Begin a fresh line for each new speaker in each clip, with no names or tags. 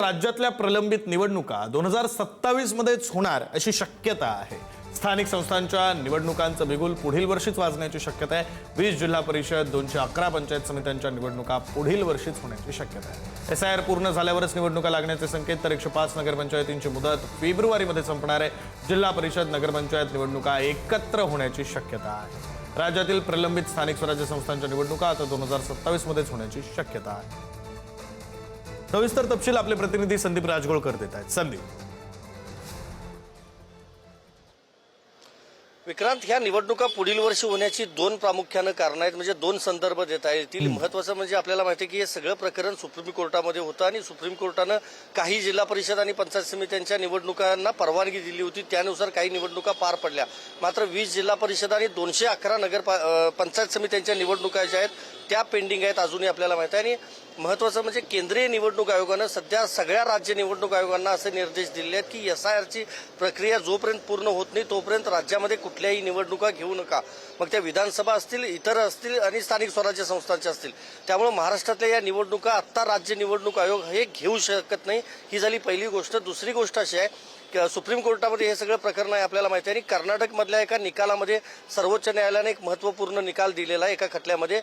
राज्यातल्या प्रलंबित निवडणुका 2027 मध्येच होणार अशी शक्यता आहे। स्थानिक संस्थांच्या निवडणुकांचं बिगुल पुढील वर्षीच वाजण्याची शक्यता आहे। 20 जिल्हा परिषद 211 पंचायत समित्यांच्या निवडणुका पुढील वर्षीच होण्याची शक्यता आहे। एसआयआर पूर्ण झाल्यावरच निवडणुका लागण्याचे संकेत। तर 105 नगरपंचायतींची मुदत फेब्रुवारीमध्ये संपणार आहे। जिल्हा परिषद नगरपंचायत निवडणुका एकत्र होण्याची शक्यता आहे। राज्यातील प्रलंबित स्थानिक स्वराज्य संस्थांच्या निवडणुका आता 2027 मध्येच होण्याची शक्यता आहे। सविस्तर तपशील आपले प्रतिनिधी संदीप राजगोळकर देत आहेत। संदीप,
विक्रांत, ह्या निवडणुका पुढील वर्षी होण्याची दोन प्रामुख्याने कारण आहेत, म्हणजे दोन संदर्भ देता येतील। महत्त्वाचं म्हणजे आपल्याला माहिती आहे की हे सगळं प्रकरण सुप्रीम कोर्टामध्ये होतं आणि सुप्रीम कोर्टानं काही जिल्हा परिषद आणि पंचायत समित्यांच्या निवडणुकांना परवानगी दिली होती। त्यानुसार काही निवडणुका पार पडल्या। मात्र 20 जिल्हा परिषद आणि 211 पंचायत समित्यांच्या निवडणुका ज्या आहेत त्या पेंडिंग आहेत अजूनही आपल्याला माहिती आहे। आणि महत्त्वाचं म्हणजे केंद्रीय निवडणूक आयोगानं सध्या सगळ्या राज्य निवडणूक आयोगांना असे निर्देश दिले आहेत की एसआयआरची प्रक्रिया जोपर्यंत पूर्ण होत नाही तोपर्यंत राज्यामध्ये कुठल्याही निवडणुका घेऊ नका। मग त्या विधानसभा असतील, इतर असतील आणि स्थानिक स्वराज्य संस्थांच्या असतील। त्यामुळे महाराष्ट्रातल्या या निवडणुका आत्ता राज्य निवडणूक आयोग हे घेऊ शकत नाही। ही झाली पहिली गोष्ट। दुसरी गोष्ट अशी आहे सुप्रीम कोर्टामध्ये हे सगळं प्रकरण आहे आपल्याला माहिती आहे। आणि कर्नाटकमधल्या एका निकालामध्ये सर्वोच्च न्यायालयाने एक महत्त्वपूर्ण निकाल दिलेला आहे। एका खटल्यामध्ये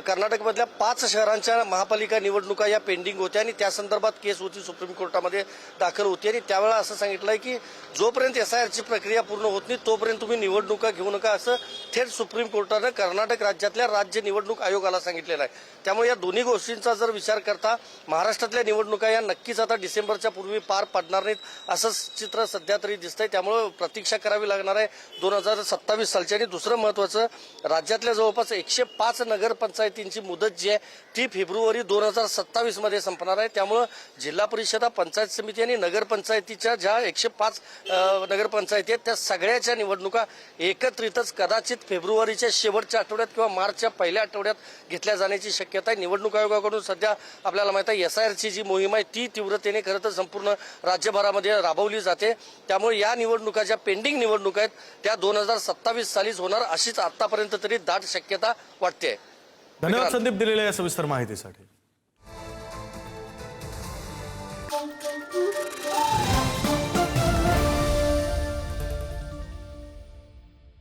कर्नाटकमधल्या 5 शहरांच्या महापालिका निवडणुका या पेंडिंग होत्या आणि त्या संदर्भात केस होती, सुप्रीम कोर्टामध्ये दाखल होती। आणि त्यावेळेला असं सांगितलंय की जोपर्यंत एसआयआरची प्रक्रिया पूर्ण होत नाही तोपर्यंत तुम्ही निवडणुका घेऊ नका, असं थेट सुप्रीम कोर्टानं कर्नाटक राज्यातल्या राज्य निवडणूक आयोगाला सांगितलेलं आहे। त्यामुळे या दोन्ही गोष्टींचा जर विचार करता महाराष्ट्रातल्या निवडणुका या नक्कीच आता डिसेंबरच्या पूर्वी पार पडणार नाहीत असं चित्र सध्या तरी दिसतंय। त्यामुळे प्रतीक्षा करावी लागणार आहे 2027 सालची। आणि दुसरं महत्त्वाचं, राज्यातल्या जवळपास 105 नगरपंचायतींची मुदत जी आहे ती फेब्रुवारी 2027 मध्ये संपणार आहे। त्यामुळे जिल्हा परिषदा, पंचायत समिती आणि नगरपंचायतीच्या ज्या 105 नगरपंचायती आहेत त्या सगळ्याच्या निवडणुका एकत्रितच कदाचित फेब्रुवारीच्या शेवटच्या आठवड्यात किंवा मार्चच्या पहिल्या आठवड्यात घेतल्या जाण्याची शक्यता आहे। निवडणूक आयोगाकडून सध्या आपल्याला माहिती आहे एसआयआरची जी मोहीम आहे ती तीव्रतेने खरं तर संपूर्ण राज्यभरामध्ये राबवली जाते। त्यामुळे या निवडणुका ज्या पेंडिंग निवडणुका आहेत त्या 2027 सालीच होणार अशीच आतापर्यंत तरी दाट शक्यता वाटते।
धन्यवाद संदीप दिलेल्या या सविस्तर माहितीसाठी।